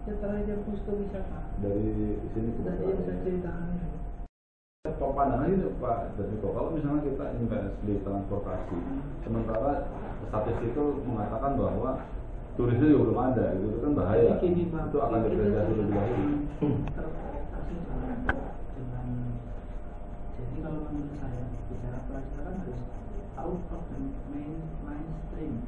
setelah dia Pusto Wisata dari sini ke dari yang saya ceritakan. Pandangan ini Pak Dasiko, kalau misalnya kita invest di transportasi, sementara statistik itu mengatakan bahwa turisnya juga belum ada, gitu kan bahaya. Gini, Pak, itu akan depresiasi lebih dahulu. Terkait dengan jadi kalau menurut saya bicara pelajaran kan harus out of the mainstream.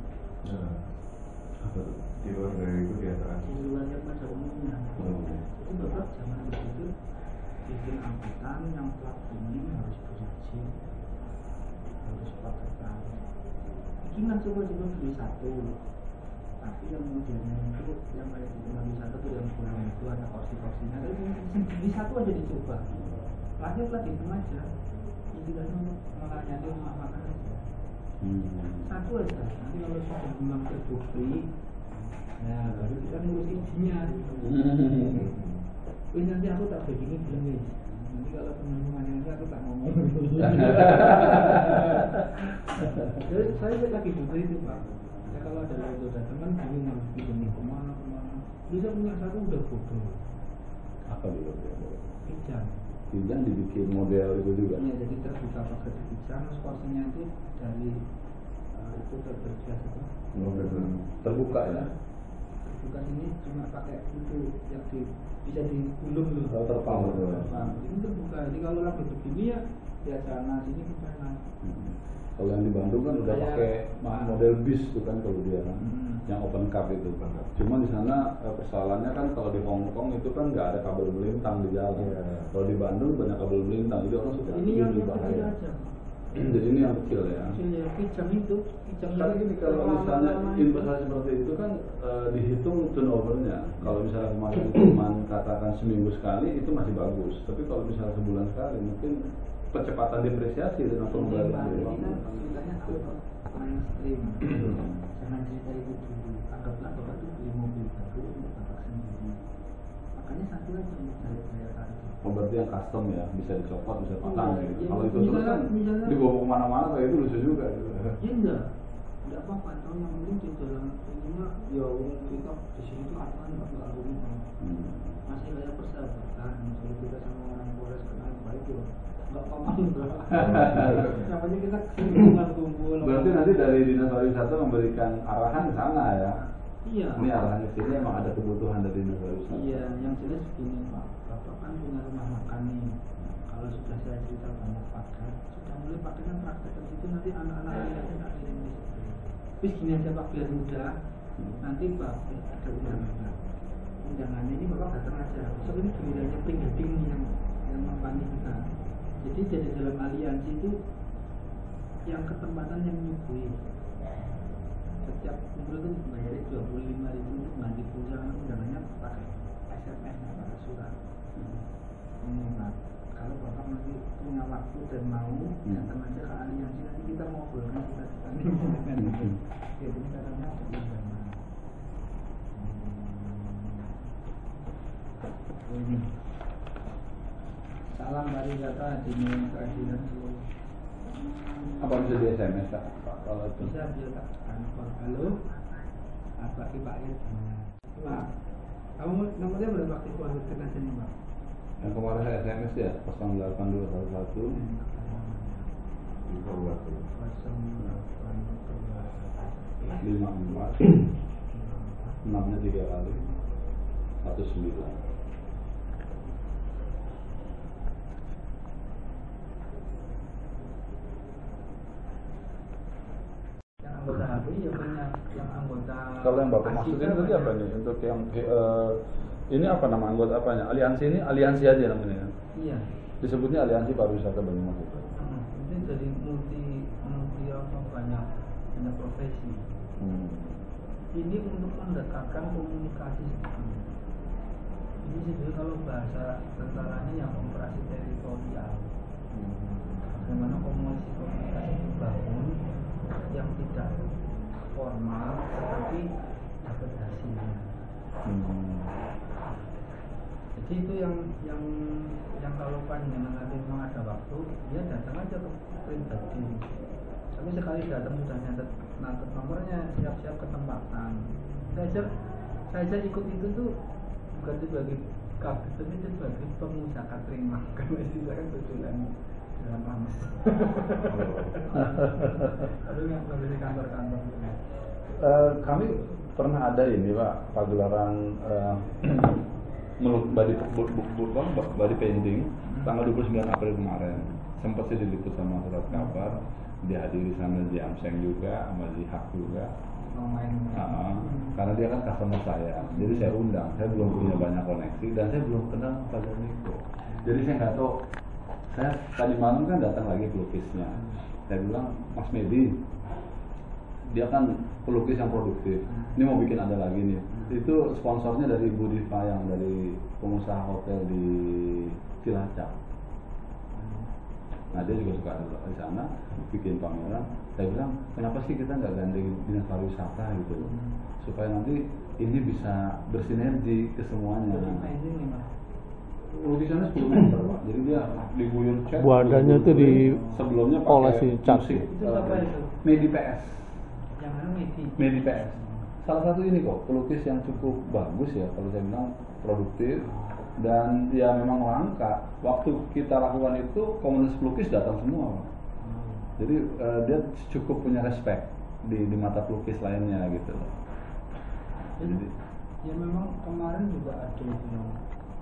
Apa tuh? Di luar dari itu biasa. Di luar yang pada umumnya. Jadi bapak jangan begitu bikin angkutan yang plat kuning harus berizin, harus pakai plat. Ini kan coba-coba beli satu, tapi yang modelnya itu yang kayak beli satu tuh yang kurang itu ada kursi-kursinya. Tapi beli satu aja dicoba. Platnya plat itu aja. Ini tidak untuk melayani rumah makan aja. Satu aja. Nanti kalau sudah memang terbukti, nah baru kita ngurus izinnya. Wih nanti aku tak begini belum nih. Nanti kalau teman-teman aku tak ngomong. Jadi saya lagi butuh itu Pak. Ya kalau ada lagi ada teman bingung harus begini kemana. Bisa punya satu udah bodoh. Apa dulu? Kijang. Kijang dibikin model itu juga. Iya jadi terbuka pakai kijang, porsinya itu dari itu terbersih apa? Terbuka ya. Terbuka sini cuma pakai itu yang bisa digulung loh. Terpal. Ini terbuka. Jadi kalau lagi begini ya sana sini ke sana. Kalau yang di Bandung kan udah pakai model bis tuh kan kalau dia kan, yang open cup itu. Cuma di sana persoalannya kan kalau di Hong Kong itu kan nggak ada kabel melintang di jalan. Kalau di Bandung banyak kabel melintang, jadi orang suka ini yang lebih kecil bahaya. aja. Jadi ini yang kecil ya. Kecil ya, kijang itu. Karena gini kalau misalnya investasi seperti itu kan dihitung turnovernya. Kalau misalnya kemarin cuma katakan seminggu sekali itu masih bagus. Tapi kalau misalnya sebulan sekali mungkin percepatan depresiasi dengan pengembalian dari uang. Ceritanya mainstream. Jangan cerita itu dulu. Anggaplah bapak itu beli mobil baru untuk bapak sendiri. Makanya satu aja untuk daya tarik. Oh berarti yang custom ya, bisa dicopot, bisa pasang gitu. Ya, Kalau itu terus kan dibawa kemana-mana kayak itu lucu juga gitu. Ya enggak apa-apa. Kalau yang penting di dalam ininya ya kita di sini tuh apa nggak rumah. Masih kayak persahabatan. Misalnya kita sama orang Polres kenal baik ya. Enggak apa-apa. Namanya kita kumpul. Berarti nanti dari dinas pariwisata memberikan arahan ke sana ya. Iya. Ini arahan ke sini emang ada kebutuhan dari dinas pariwisata. Iya, yang jelas begini Pak. Bapak kan punya rumah makan nih. Kalau sudah saya cerita banyak paket, sudah mulai pakai kan praktek ke situ nanti anak-anak lihatnya tak kirim di situ. Terus gini aja Pak biar mudah. Nanti Pak ada undangan. Undangannya ini Bapak datang aja. Besok ini gilirannya pre-wedding nih yang mempani kita. Jadi dari dalam aliansi itu yang ketempatan yang menyuguhi setiap kumpul itu bayar 25.000 untuk mandi pulang undangannya pakai SMS pakai surat. Pak, kalau bapak nanti punya waktu dan mau datang aja ke aliansi nanti kita ngobrolkan kita jadi caranya undangan. Ini salam dari data di keadilan seluruh. Apa bisa di SMS Kak? Kalau itu Bisa dia tak halo apa Pak Pak kamu nomornya berapa aktif waktu aja nih Pak? yang kemarin saya SMS ya 08211 54 6-nya 3 kali 19. Anggota HPI ya banyak yang anggota. Kalau yang Bapak maksudin tadi apa nih? Untuk yang ini apa nama anggota apanya? Aliansi ini aliansi aja namanya. Iya. Disebutnya Aliansi Pariwisata Banyumas. Ini jadi multi apa banyak profesi. Ini untuk mendekatkan komunikasi. Ini sebenarnya kalau bahasa tentaranya yang operasi teritorial. Bagaimana komunikasi dibangun yang tidak formal tetapi dapat hasilnya. Jadi itu yang kalau panjenengan nanti memang ada waktu dia datang aja ke pribadi. Tapi sekali datang sudah nyatet nomornya, siap-siap ketempatan. Saya ikut itu tuh bukan sebagai kabit, tapi sebagai pengusaha catering makan. Saya kan kebetulan dalam panas. Tapi nggak pernah di kantor-kantor. Kami pernah ada ini Pak, pagelaran body painting tanggal 29 April kemarin. Sempat sih diliput sama surat kabar, dihadiri sama di Amseng juga, sama di Hak juga. Karena dia kan customer saya, jadi saya undang. Saya belum punya banyak koneksi dan saya belum kenal Pak Niko. Jadi saya nggak tahu. Saya tadi malam kan datang lagi pelukisnya. Saya bilang, Mas Medi, dia kan pelukis yang produktif. Ini mau bikin ada lagi nih. Itu sponsornya dari Bu Diva yang dari pengusaha hotel di Cilacap. Nah dia juga suka di sana bikin pameran. Saya bilang, kenapa sih kita nggak gandeng dinas pariwisata gitu, supaya nanti ini bisa bersinergi ke semuanya. Lukisannya 10 meter Pak, jadi dia diguyur cat. Buadannya itu di sebelumnya polisi cat. Itu apa itu? Medi PS. Yang mana Medi? Medi PS. Salah satu ini kok pelukis yang cukup bagus ya, kalau saya bilang produktif dan ya memang langka. Waktu kita lakukan itu komunitas pelukis datang semua Pak. Jadi dia cukup punya respect di mata pelukis lainnya gitu loh. Jadi ya memang kemarin juga ada itu yang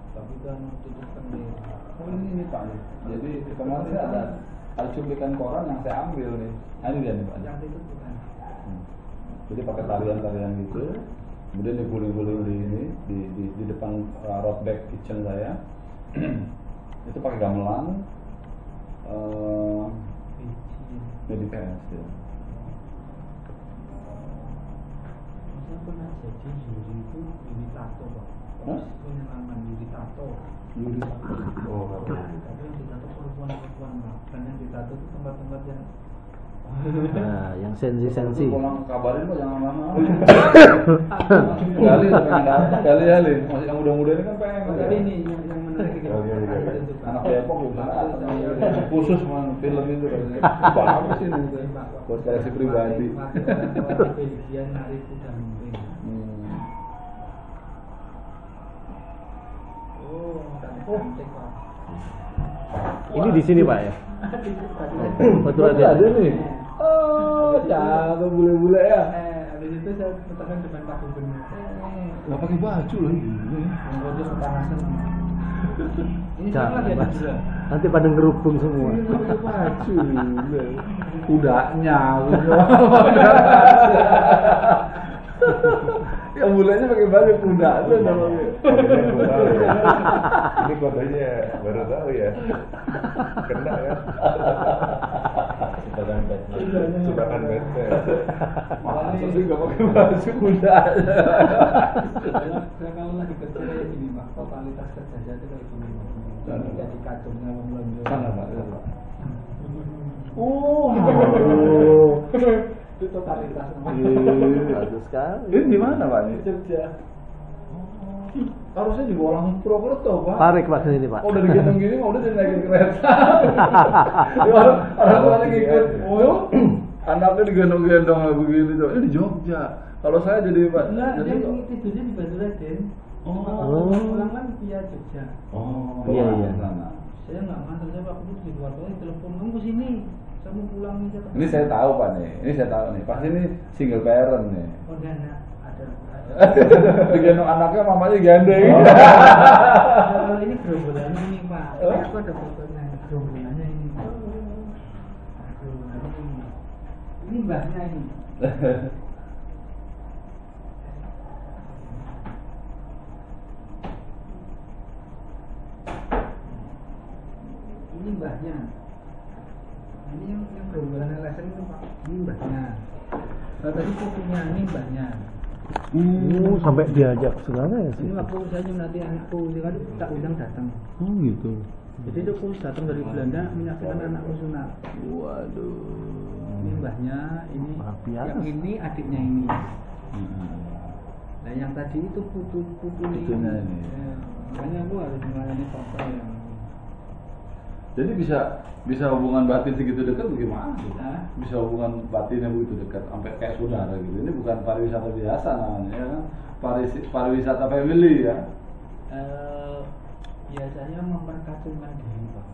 tapi kan tutup bendera. oh ini Pak nih. Jadi kemarin ada cuplikan koran yang saya ambil nih. Nah, ini dia nih Pak. Yang itu bukan. Jadi pakai tarian-tarian gitu. Kemudian diguling-guling di depan roadback kitchen saya. Itu pakai gamelan. Jadi PS ya. Saya pernah jadi juri itu Yuri Tato Pak. Punya nama Yuri Tato. Yuri Tato. Oh, tapi yang ditato perempuan-perempuan Pak. Dan yang ditato itu tempat-tempat yang Nah, yang sensi-sensi. Pulang kabarin Pak jangan lama. Kali pengen datang kali. Masih yang muda-muda ini kan pengen. tapi ini yang menarik gitu. Anak Depok juga khusus man film itu bagus ini buat koleksi pribadi. Bagian hari sudah mungkin. Oh, cantik Pak. Ini di sini Pak ya. Betul ada nih. Oh, cakep bule-bule ya. Habis itu saya letakkan depan Pak Gubernur. Nggak pakai baju lagi. Yang roti kepanasan. Ini Cakep, sama lagi ada Mas. juga. Nanti pada ngerubung semua. Pakai baju. Kudanya. Yang bulenya pakai baju kuda itu namanya. Ini kodenya baru tahu ya. Kena ya. Jebakan Batman. Masa sih nggak pakai baju kuda? Saya kalau lagi kerja kayak gini Pak, totalitas kerja saya itu kayak gini. Jadi kacungnya belanja. Mana Pak? Itu totalitas. Bagus sekali. Ini di mana Pak? Ini Jogja. harusnya juga orang Purwokerto Pak. Tarik Pak ke sini Pak. Oh dari gendong gini udah dinaikin kereta. Orang tuanya ngikut. Oh, anaknya digendong-gendong lah begini tuh. Ini di Jogja. Kalau saya jadi Pak. Enggak, jadi dia tidurnya di Batu Raden. Oh. Pulang kan via Jogja. Oh, Iya, iya. Saya nggak ngantar, saya waktu itu di luar kota telepon kamu ke sini. Saya mau pulang nih. Ini saya tahu Pak nih. Ini saya tahu nih. Pasti ini single parent nih. Oh enggak, ada. Digendong anaknya mamanya gandeng. Kalau ini gerombolannya ini Pak. Aku ada fotonya. Gerombolannya ini. Aduh, ini mbahnya ini. Ini mbahnya. Ini yang gerombolan LSM itu Pak. Ini mbahnya. Kalau tadi putunya ini mbahnya. Sampai diajak segala ya sih. Ini waktu saya nanti anakku, dia kan tak undang datang. Oh gitu. Jadi itu aku datang dari Belanda menyaksikan anakku sunat. Waduh. Ini mbahnya, ini Luar biasa. yang ini adiknya ini. Nah yang tadi itu putunya Putunya ini. Ya, makanya aku harus melayani papa yang. Jadi bisa hubungan batin segitu dekat bagaimana? Hah? Bisa hubungan batinnya begitu dekat sampai kayak saudara gitu. Ini bukan pariwisata biasa namanya ya kan? Pariwisata family ya. Biasanya memperkacaukan diri Pak.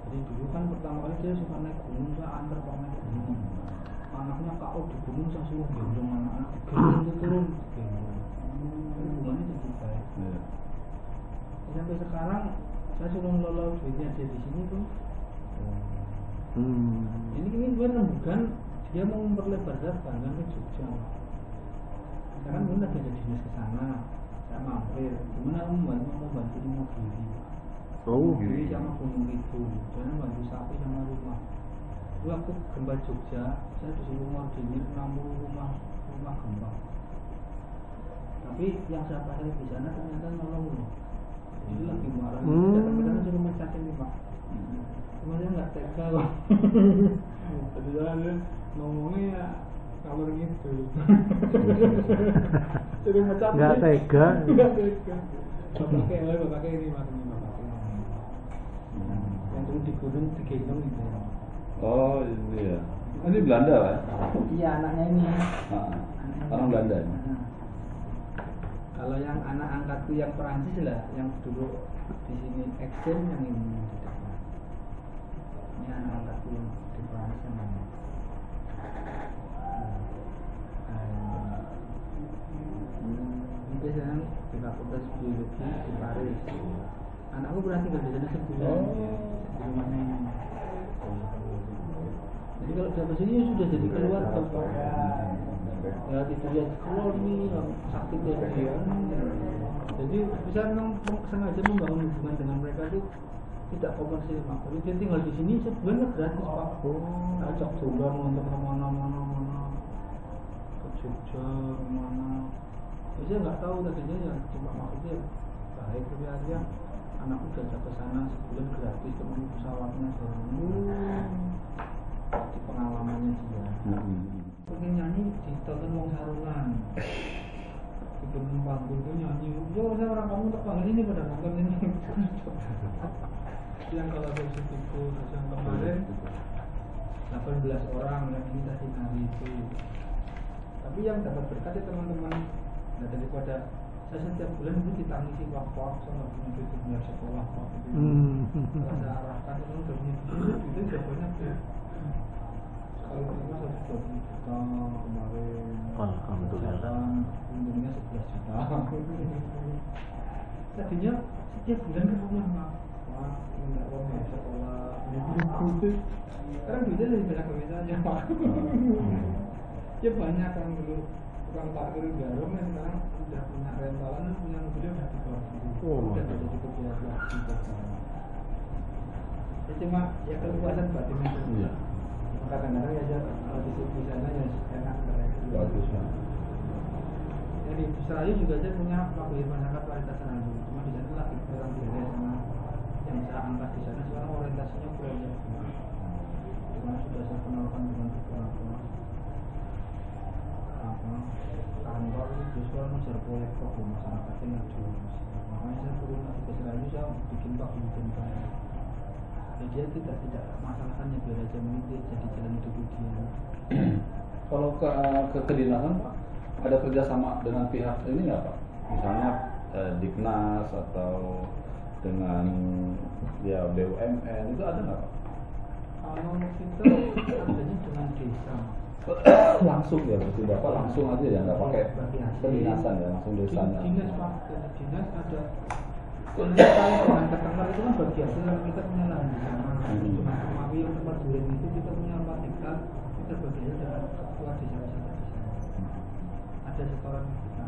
Jadi dulu kan pertama kali dia suka naik gunung, saya antar Pak naik gunung. Anaknya KO di gunung, saya suruh gendong anak-anak gendong itu turun. Hubungannya jadi baik. Sampai sekarang saya suruh ngelola duitnya dia di sini tuh. Ini gue bukan dia mau memperlebar cabang kan ke Jogja. Sekarang gue lagi ada dinas ke sana. Saya mampir, gimana kamu mau bantu Mogiri? Mogiri sama Gunung Kidul, karena bantu sapi sama rumah. Waktu gempa Jogja, saya disuruh ngordinir 60 rumah gempa. Tapi yang saya pakai di sana ternyata nolong loh. Jadi lagi marah, datang-datang suruh mencatin nih Pak. Cuma dia nggak tega Pak. Jadi saya ngomongnya ya kalau gitu. Jadi macam nggak tega. Bapaknya ini makanya bapaknya. Yang dulu di gunung digendong gitu. Oh iya. Ini Belanda kan? Iya anaknya ini. Orang Belanda. Kalau yang anak angkatku yang Perancis lah, yang dulu di sini exchange yang ini. Ini anak angkatku yang di Perancis yang mana? Ini sekarang di Fakultas Biologi di Paris. Anakku berarti tinggal di sana sebulan di rumahnya ini. Jadi kalau sampai sini sudah jadi keluarga Pak. Ya tidak lihat keluar nih sakitnya dia. Jadi bisa memang sengaja membangun hubungan dengan mereka itu tidak komersil Pak. Jadi dia tinggal di sini sebenarnya gratis Pak. Ajak dolan untuk kemana-mana ke Jogja kemana. Saya nggak tahu tadinya ya cuma maksudnya baik tapi akhirnya anakku diajak ke sana sebulan gratis ketemu pesawatnya di pengalamannya dia. Pengen nyanyi di tonton Wong Sarungan di gunung panggung itu nyanyi. Yo saya orang kamu tak panggil ini pada nonton ini. Yang kalau versi itu yang kemarin 18 orang yang ini tadi nari itu. Tapi yang dapat berkat ya teman-teman. Nah daripada saya setiap bulan itu ditangisi wak-wak, saya nggak punya duit punya sekolah Pak. Kalau saya arahkan itu udah punya duit, itu udah banyak ya. Kalau kita 120 juta kemarin, alhamdulillah. untungnya 11 juta. Tadinya setiap bulan ke rumah Pak, minta uang dari sekolah, buku. Sekarang duitnya lebih banyak dari saya Pak. Ya banyak kan dulu. Tukang parkir garum ya sekarang udah punya rentalan dan punya mobilnya udah di bawah itu. Udah jadi kebiasaan juga. Ya cuma ya kepuasan batin itu. Iya. Kadang-kadang ya kalau di sana ya enak mereka. Bagus kan. Jadi di Serayu juga saya punya pabrik masyarakat varietas Serayu. Cuma di sana lagi kurang beres sama yang saya angkat di sana sekarang orientasinya proyek. Cuma sudah saya kenalkan dengan beberapa kantor justru mengejar proyek problem masyarakat yang ada. Makanya saya turun lagi ke Serayu, saya bikin paguyuban saya. Jadi dia tidak masalahkannya biar aja mungkin jadi jalan hidup dia. Kalau ke kedinasan Pak, ada kerjasama dengan pihak ini nggak Pak? Misalnya Diknas atau dengan ya BUMN itu ada nggak Pak? Kalau kita adanya dengan desa. Langsung ya berarti Bapak langsung aja ya nggak pakai kedinasan ya langsung desanya. Dinas Pak, dinas ada. Kalau kita dengan ketenger itu kan bagi hasil kita punya lahan di sana. Cuma Kemawi yang tempat duren itu kita punya 4 hektar, kita bagi hasil dengan ketua desa wisata di sana. Ada setoran kita.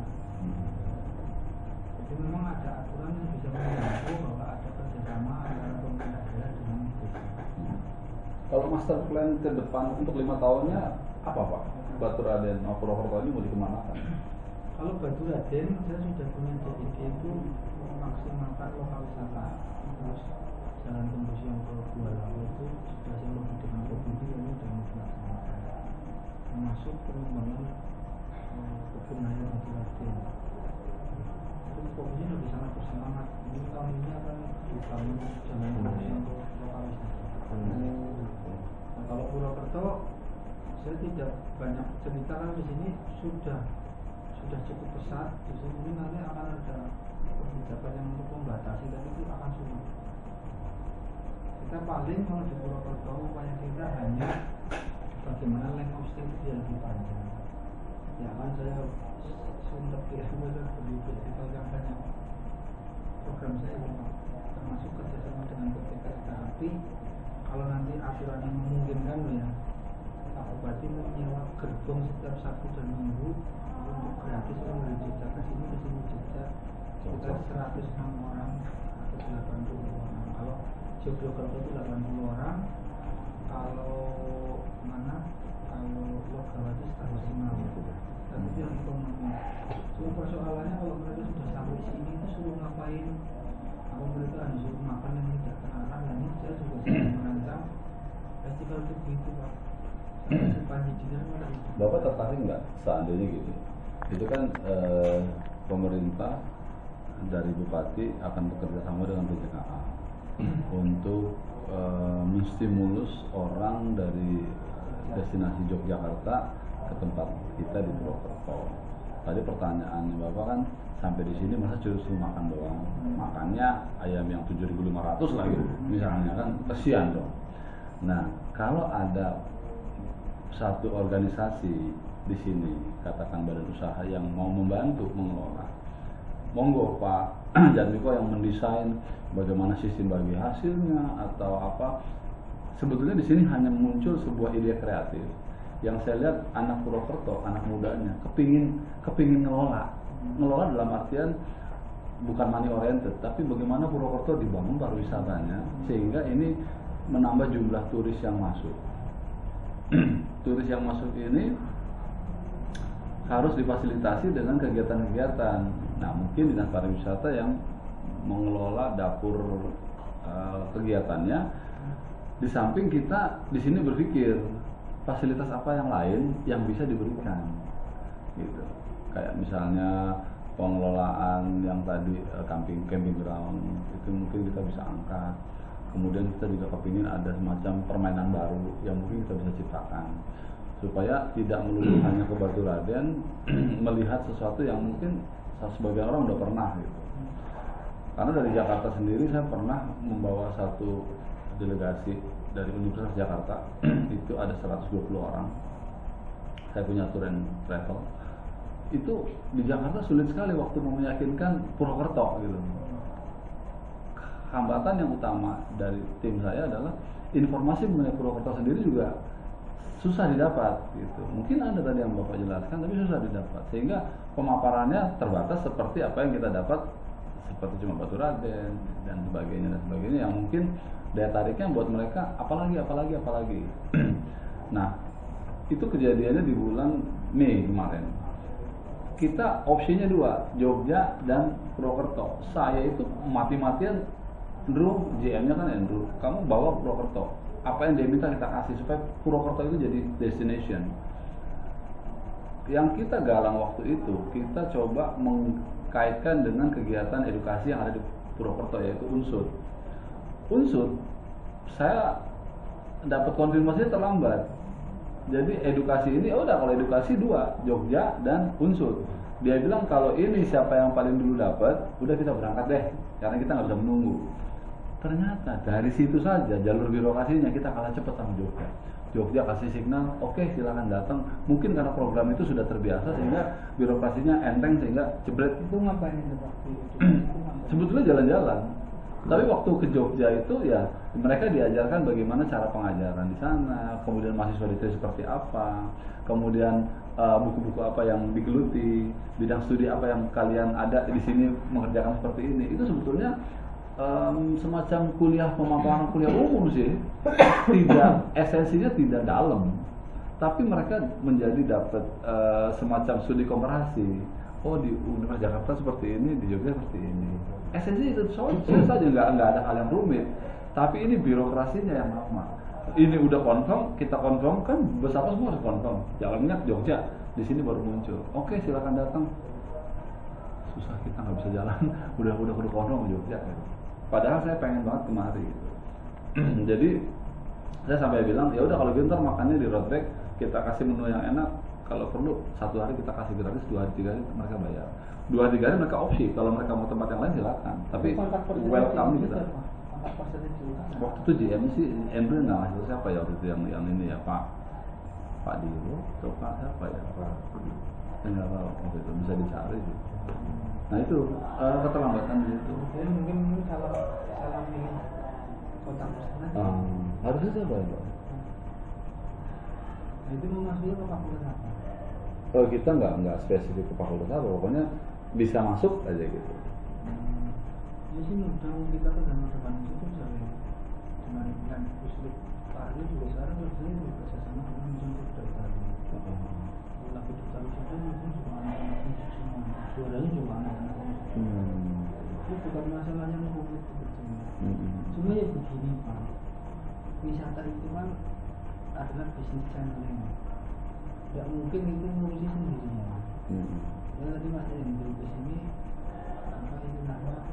Jadi memang ada aturan yang bisa membantu bahwa ada kerjasama antara pemerintah daerah dengan desa. Kalau master plan ke depan untuk 5 tahunnya apa Pak? Batu Raden, Purwokerto ini mau dikemanakan? Kalau Batu Raden, saya sudah punya JID itu memaksimalkan lokal wisata. Terus jalan tembus yang ke Dua Lawu itu sudah saya lebih dengan provinsi ini sudah dilaksanakan. Termasuk pengembangan kebun raya Batu Raden. Itu provinsi lebih sangat bersemangat. Ini tahun ini akan dibangun jalan tembus yang ke lokal wisata. Nah, kalau Purwokerto saya tidak banyak cerita kan di sini sudah cukup pesat. Di sini nanti akan ada kita paling kalau di Purwokerto upaya kita hanya bagaimana length of stay itu dia lebih panjang. Ya kan saya sempat di festival yang banyak program saya termasuk kerjasama dengan PT Kereta Api. Kalau nanti aturannya memungkinkan ya, Pak Bupati menyewa gerbong setiap Sabtu dan Minggu untuk gratis orang dari Jogja ke sini Jogja sekitar 106 orang atau 80 orang. Kalau Yogyakarta itu 80 orang, kalau Logawati 106. Dan itu yang ekonomi. Cuma persoalannya kalau mereka sudah sampai sini itu suruh ngapain? Apa mereka harus suruh makan yang tidak terarah? Dan ini saya juga sedang merancang festival itu begitu, Pak. Bapak tertarik nggak seandainya gitu? Itu kan pemerintah dari Bupati akan bekerja sama dengan PJKA untuk menstimulus orang dari destinasi Yogyakarta ke tempat kita di Purwokerto. Tadi pertanyaannya Bapak kan sampai di sini masa justru makan doang, makannya ayam yang 7.500 lagi misalnya kan, kesian dong. Nah kalau ada satu organisasi di sini, katakan badan usaha yang mau membantu mengelola, monggo Pak Jatmiko yang mendesain bagaimana sistem bagi hasilnya atau apa. Sebetulnya di sini hanya muncul sebuah ide kreatif yang saya lihat anak Purwokerto, anak mudanya kepingin ngelola dalam artian bukan money oriented, tapi bagaimana Purwokerto dibangun pariwisatanya sehingga ini menambah jumlah turis yang masuk. Turis yang masuk ini harus difasilitasi dengan kegiatan-kegiatan. Nah, mungkin dinas pariwisata yang mengelola dapur kegiatannya. Di samping kita di sini berpikir fasilitas apa yang lain yang bisa diberikan, gitu. Kayak misalnya pengelolaan yang tadi camping ground itu mungkin kita bisa angkat. Kemudian kita juga kepingin ada semacam permainan baru yang mungkin kita bisa ciptakan supaya tidak melulu hanya ke Baturaden melihat sesuatu yang mungkin sebagian orang udah pernah gitu. Karena dari Jakarta sendiri saya pernah membawa satu delegasi dari Universitas Jakarta itu ada 120 orang. Saya punya tour and travel. Itu di Jakarta sulit sekali waktu meyakinkan Purwokerto gitu. Hambatan yang utama dari tim saya adalah informasi mengenai Purwokerto sendiri juga susah didapat gitu. Mungkin ada tadi yang Bapak jelaskan tapi susah didapat sehingga pemaparannya terbatas seperti apa yang kita dapat seperti cuma Baturaden dan sebagainya yang mungkin daya tariknya buat mereka apalagi. Nah, itu kejadiannya di bulan Mei kemarin. Kita opsinya dua, Jogja dan Purwokerto. Saya itu mati-matian, Andrew, GM-nya kan Andrew, kamu bawa Purwokerto. Apa yang dia minta kita kasih supaya Purwokerto itu jadi destination. Yang kita galang waktu itu, kita coba mengkaitkan dengan kegiatan edukasi yang ada di Purwokerto yaitu Unsur. Saya dapat konfirmasi terlambat. Jadi edukasi ini, udah kalau edukasi dua, Jogja dan Unsur. Dia bilang kalau ini siapa yang paling dulu dapat, udah kita berangkat deh, karena kita nggak bisa menunggu. Ternyata dari situ saja jalur birokrasinya kita kalah cepat sama Jogja. Jogja kasih signal, oke, silakan datang. Mungkin karena program itu sudah terbiasa sehingga birokrasinya enteng sehingga jebret. Itu ngapain itu Pak? Sebetulnya jalan-jalan. Tapi waktu ke Jogja itu ya mereka diajarkan bagaimana cara pengajaran di sana, kemudian mahasiswa di sini seperti apa, kemudian buku-buku apa yang digeluti, bidang studi apa yang kalian ada di sini mengerjakan seperti ini. Itu sebetulnya semacam pemaparan kuliah umum sih, tidak esensinya tidak dalam, tapi mereka menjadi dapat semacam studi komparasi. Oh di Universitas Jakarta seperti ini, di Jogja seperti ini. Esensi itu saja nggak ada hal yang rumit, tapi ini birokrasinya yang lama. Ini udah confirm, kita confirm kan, bersama semua harus confirm. Jalannya ke Jogja, di sini baru muncul. Oke, silakan datang. Susah kita nggak bisa jalan, udah confirm ke Jogja. Gitu. Padahal saya pengen banget kemari. Gitu. Jadi saya sampai bilang ya udah kalau gitu ntar makannya di road bike, kita kasih menu yang enak. Kalau perlu 1 hari kita kasih gratis, 2 hari 3 hari mereka bayar. 2 hari 3 hari mereka opsi. Kalau mereka mau tempat yang lain silakan. Tapi welcome kita. apa saja dulu. Waktu itu GM sih Embry nggak ngasih siapa ya waktu itu yang ini ya Pak Dilo atau Pak siapa ya Pak nggak tahu waktu itu bisa dicari sih. Nah itu keterlambatan di situ. Jadi mungkin salah milih kotak pesantren. Harusnya siapa ya Pak? Nah, itu mau masuknya ke fakultas apa? Kalau kita nggak spesifik ke fakultas apa, pokoknya bisa masuk aja gitu. Ya sih mudah kita kan dalam depan itu tuh misalnya dengan yang usul Pak Ali juga sekarang kerjanya juga kerjasama dengan menjemput dari laku kita itu mungkin juga anak-anak semua suaranya juga anak-anak itu bukan masalahnya mengkumpul cuma ya begini Pak, wisata itu kan adalah bisnis channeling, tidak mungkin itu ngurusi sendirinya. Ya tadi Mas yang di sini apa itu nama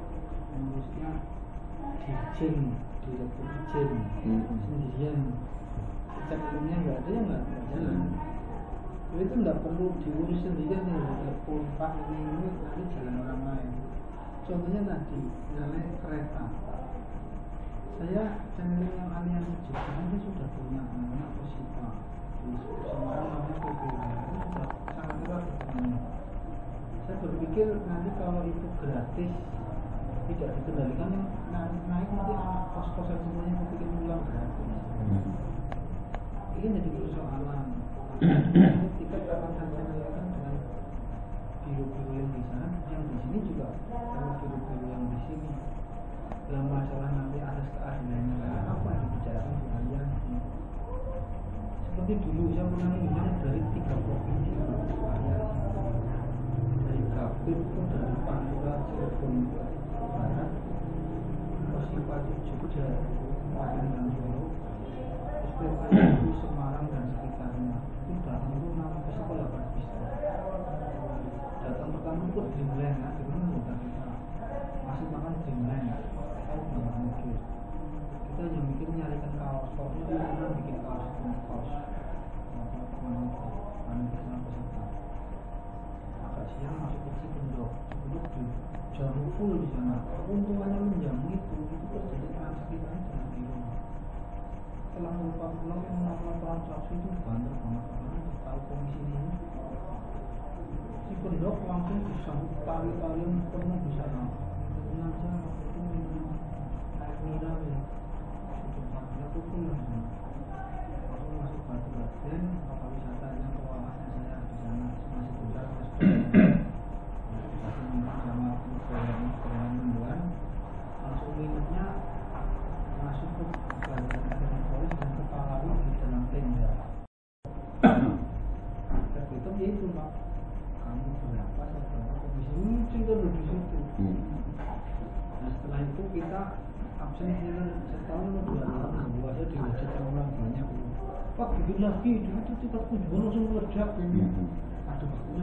mengurusnya dirjen, direktur dirjen sendirian, channelingnya nggak ada ya nggak jalan. Itu nggak perlu diurus sendirian nih, telepon Pak ini nanti jalan orang lain. Contohnya tadi misalnya kereta, saya channeling yang alian Jogja itu sudah punya namanya Posipa di Semarang namanya PPW, itu sudah sangat erat hubungannya. Saya berpikir nanti kalau itu gratis tidak dikendalikan naik nanti anak kos-kosan semuanya berpikir pulang gratis. Ini jadi persoalan. Tiket akan diselenggarakan dengan biro-biro yang di sana, yang di sini juga sama biro-biro yang di sini. Dalam masalah nanti atas keadilannya apa yang dibicarakan di kalian. Seperti dulu saya pernah mengundang dari 3 provinsi dari Kapit dari Pantura, Cirebon, Barat, Posipa Jogja, Padang dan Solo, SPPU Semarang dan sekitarnya. Itu datang itu nama ke sekolah praktis. Datang pertama itu Dreamland, ya, di mana kita masih makan Dreamland. Nggak mikir, kita hanya mikir nyarikan kaos, kaosnya kita bikin kaos peserta. Agak siang masuk ke Cipendok di jam full di sana. Keuntungannya menjamu itu terjadi transaksi aja di rumah. Setelah lupa pulang yang melakukan transaksi itu banyak banget karena tahu komisi ini. Cipendok langsung disambut tali-talian pernah di sana. Ternyata Nira ya, sudah pukul langsung masuk batu batin, apa wisatanya kewalahan saya di sana masih besar masih minta sama perjalanan mingguan, langsung minutnya masuk ke bagian polis dan kepala di dalam tenda. Tertutup ya itu Pak, kamu berapa saya berapa komisi ini cerita di situ. Nah setelah itu kita absen setahun atau 2 tahun saya diwajibkan ulang banyak Pak bikin lagi itu cepatku juga langsung meledak ini ada waktunya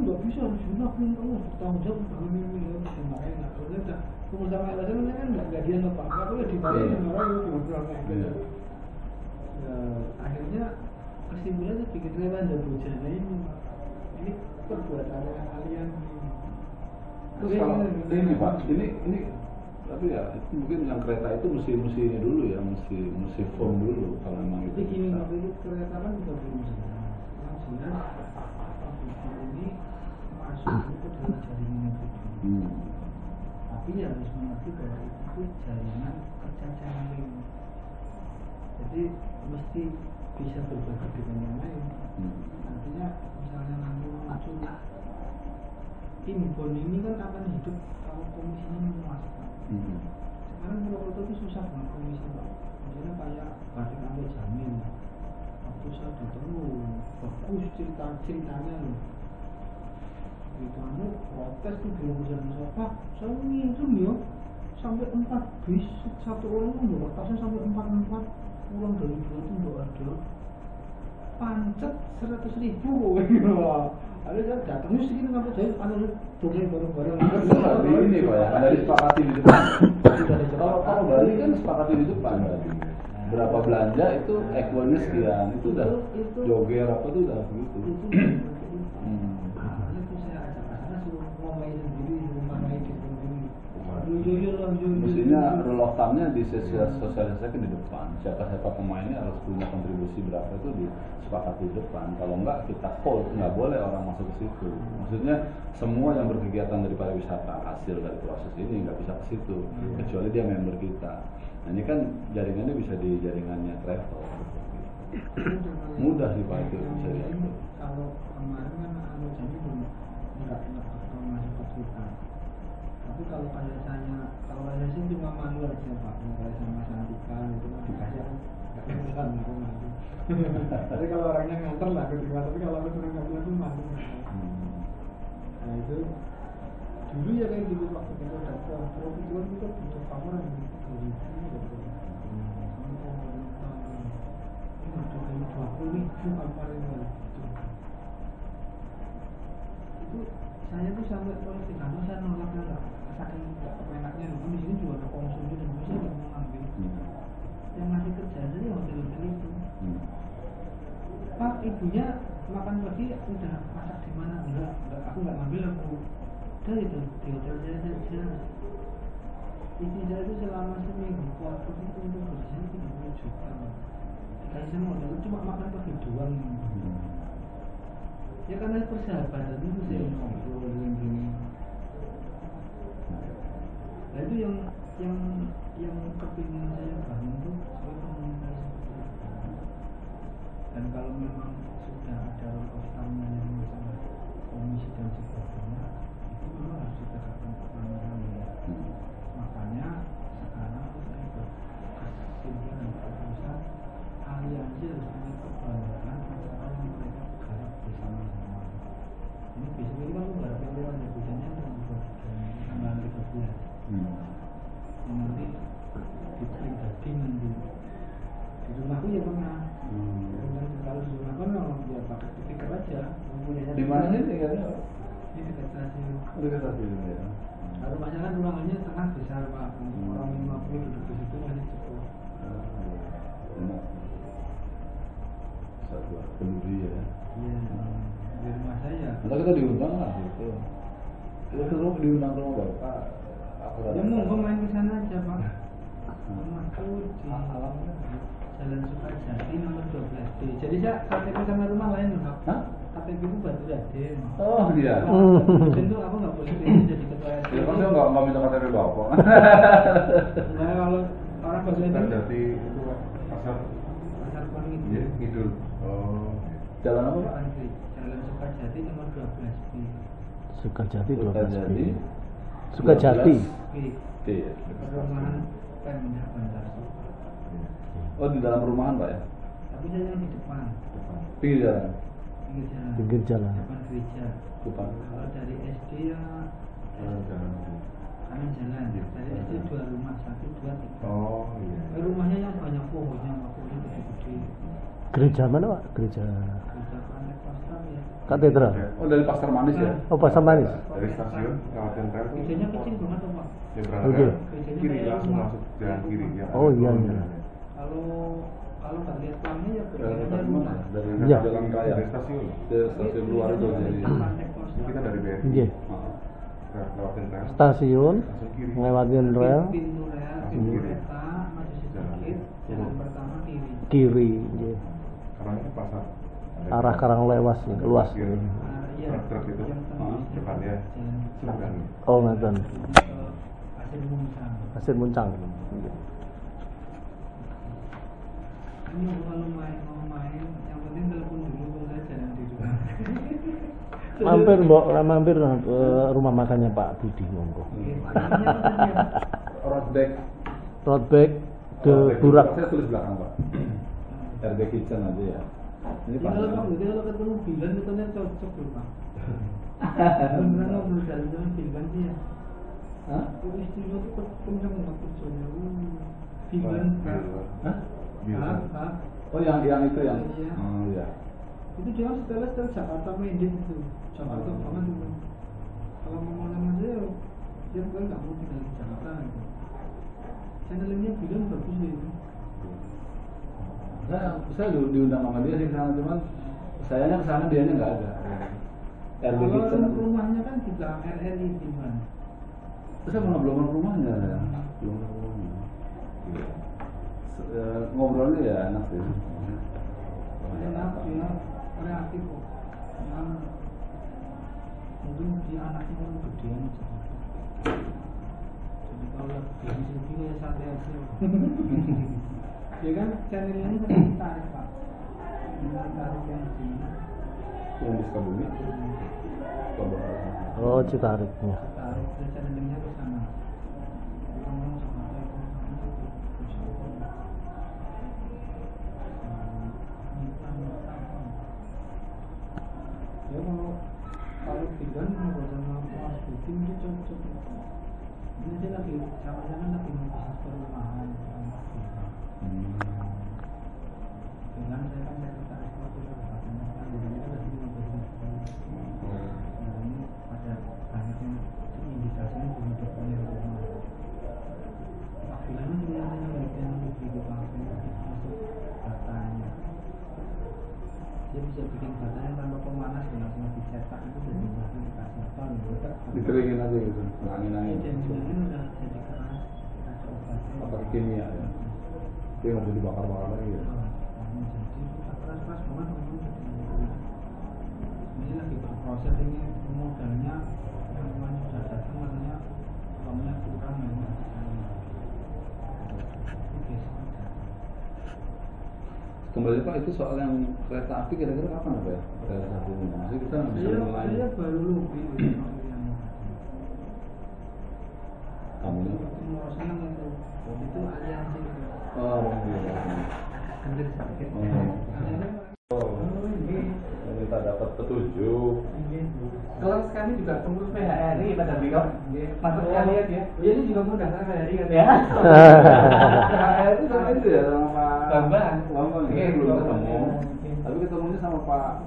nggak bisa harus lagi kamu bertanggung jawab bangun ini ya kemarin kalau udah pengusaha LSM kan nggak dia nggak apa kalau dibalik kemarin itu diulang akhirnya kesimpulannya bikin lewat dan bujana ini perbuatan kalian. Terus kalau ini Pak, ini tapi ya itu mungkin yang kereta itu mesti ini dulu ya, mesti form dulu kalau memang itu. Jadi gini waktu itu kereta kan juga belum jelas. Yang jelas ini masuk itu dalam jaringan itu. Tapi ya harus mengerti bahwa itu jaringan kerja channeling. Jadi mesti bisa berbagi dengan yang lain. Artinya misalnya nanti muncul Inbon ini kan akan hidup kalau komisinya memuaskan. Sekarang kalau itu susah banget komisi Pak. Misalnya kayak Badan Ambil Jamin. Waktu saya datang bagus ceritanya loh. Gitu anu protes tuh belum bisa Pak. Saya ngirim ya sampai 4 bis satu orang membawa tasnya sampai 4 pulang dari dulu itu nggak ada. Pancet 100.000 ada saya datangnya segini sampai saya anu dongeng bareng-bareng. Ini Pak ya, ada disepakati di depan. Kalau Bali kan sepakati di depan. Berapa belanja itu equalnya sekian, itu udah joger apa tuh udah begitu. Makanya tuh saya ajak ke sana suruh ngomongin sendiri, suruh ngomongin sendiri. Dulu Mestinya rule of thumb-nya disosialisasikan di depan. Siapa pemainnya harus punya kontribusi berapa itu disepakati di depan. Kalau enggak kita hold, nggak boleh orang masuk ke situ. Maksudnya semua yang berkegiatan dari pariwisata hasil dari proses ini nggak bisa ke situ, kecuali dia member kita. Nah ini kan jaringannya bisa di jaringannya travel. Mudah sih Pak itu bisa diatur. Kalau kemarin kan jadi nggak enak kalau masuk ke kita. Tapi kalau saya sih cuma manual aja Pak. Kayak sama Santika itu kan dikasih nggak bisa aku malu. Tapi kalau orangnya nganter lah ketika, tapi kalau aku suruh ngambil itu malu. Nah itu dulu ya kayak gitu waktu kita dapat itu kita butuh pameran gitu. Itu saya tuh sampai politik karena saya nolaknya saking nggak kepenaknya di sini juga ada konsumsi dan bisa nggak mau ngambil yang masih kerja jadi hotel-hotel itu Pak ibunya makan pagi udah masak di mana enggak aku nggak ngambil aku udah itu di hotel saya saja istri saya itu selama seminggu waktu itu untuk bersihnya 30 juta dikasih sama hotel cuma makan pagi doang ya karena persahabatan itu saya ngobrol gini. Nah itu yang kepingin saya bangun tuh soal komunitas. Dan kalau memang sudah ada utama yang masalah komisi dan sebagainya itu memang harus ditegakkan pertama-tama. Makanya sekarang saya berkesimpulan keputusan aliansi harus punya kebanggaan antara yang mereka garap bersama-sama. Ini biasanya kan menggarap yang lewat biasanya tanggal 13. Nanti diberi daging nanti di rumahku ya pernah. Kalau di rumah kan ya pakai stiker aja. Di mana sih tinggalnya? Di dekat stasiun. Dekat stasiun ya. Kalau rumahnya kan ruangannya sangat besar Pak. Orang 50 duduk di situ masih cukup. Enak. Satu penduduk ya. Iya. Di rumah saya. Nanti kita diundang lah gitu. Kita diundang ke rumah Bapak. Ya mau main ke sana aja Pak. Rumahku di Jalan Sukajati nomor 12B. Jadi saya KTP sama rumah lain Pak. Hah? KTP itu Batu Raden. Oh iya. Tentu aku nggak boleh jadi ketua RT. Ya pasti nggak minta KTP Bapak. Nah kalau orang Batu Raden Sukajati itu pasar Pangit. ya Kidul. Oh. Jalan apa Pak? Jalan Sukajati nomor 12B. Sukajati 12B. Sukajati. Sukajati. B. Perumahan Pemda Bandar Suka. Oh di dalam perumahan Pak ya? Tapi saya yang di depan. Pinggir jalan. Pinggir jalan. Pinggir jalan. Depan gereja. Depan. Kalau dari SD ya kanan jalan. Dari SD 2 rumah, 1, 2, 3. Oh iya. Rumahnya yang banyak pohonnya, pohonnya gede-gede. Gereja mana Pak? Gereja Gereja Panek Pasar ya. Katedral. Oh dari Pasar Manis ya? Oh Pasar Manis. Dari stasiun lewatin rel tuh. Gerejanya kecil banget tuh Pak. Nyebrang Oke. rel, kiri langsung masuk jalan kiri ya. Oh, iya, iya. Kalau nggak lihat plannya ya Dari gerejanya mana? rumah. Dari Iya. jalan raya. Dari stasiun. Dari stasiun luar itu jadi. Ini kita dari BRI. Iya. Lewatin rel. Stasiun Langsung kiri. ngelewatin rel Pintu rel, pintu kereta, maju sedikit, jalan pertama kiri. kiri. Iya. Sekarang ini pasar. Ada Arah Karanglewas ya, luas. Iya. Iya. Truk itu. Yang tembus Depannya. jalan Seberang. Oh ngaten. Pasir Muncang. Pasir Muncang. Ini kalau mau main, yang penting telepon dulu kalau saya jalan di rumah. Mampir Mbok, mampir rumah makannya Pak Budi monggo. Roadback. Roadback de Burak. Saya tulis belakang Pak. RD Kitchen aja ya. Ini Ya, kalau Pak. kamu kalau ketemu Bilan itu kan cocok loh Pak. Beneran ngobrol jalan sama Bilan sih ya. Hah? Istrinya tuh kenceng banget kerjanya. Bilan Kak. Hah? Kak. Oh yang itu yang. Iya. Oh iya. Itu dia setelah Jakarta Mendes itu. Jakarta banget itu. Kalau mau sama dia, dia bukan nggak mau tinggal di Jakarta gitu. Channelnya Bilan bagus ya itu. Saya diundang sama dia sih sana cuman sayangnya kesana dianya nggak ada. RD Kitchen. Kalau rumahnya kan di belakang RRI Bilan. Terus saya belum ke rumahnya ya, belum ke rumahnya. Ngobrolnya ya enak sih. Enak dia kreatif kok. Mungkin dia anaknya kan gedean. Jadi kalau lebih sedikit ya santai aja. Ya kan channel ini kan tarik Pak. Tarik yang di Sukabumi. Oh, Citariknya. tarik channelnya ke sana. Ya kalau tinggal ngobrol sama Mas Budi itu cocok. Ini dia lagi sama-sama lagi mau bisnis perumahan. Dengan saya kan sekretaris waktu kabupaten kan jadi kita lagi mau bisnis perumahan. Ini ada banyak yang indikasinya belum punya rumah. Akhirnya sebenarnya yang lebih pakai untuk datanya. Dia bisa bikin batanya tanpa pemanas dan langsung dicetak itu dan langsung dikasih ton Dikeringin aja gitu, angin-angin. dan ini udah jadi keras ada obatnya Pakai kimia ya. Dia nggak bisa dibakar-bakar lagi ya. jadi keras-keras banget ini lagi berproses ini modalnya yang namanya sudah datang makanya uangnya kurang ya Kembali Pak, itu soal yang kereta api kira-kira kapan Pak ya? Kereta api ini, maksudnya kita nggak bisa mulai. Saya baru lupi Kamu nih? mau senang itu aliansi itu Oh, iya. hampir sedikit Kita dapat petunjuk. Kalau sekali juga pengurus PHRI pada beliau masuk sekalian ya. ya ini juga mudah kan PHRI kan Ya. Itu sama itu ya sama Pak Bambang. Bambang Iya, ya, belum Bambang. ketemu. Tapi ketemunya sama Pak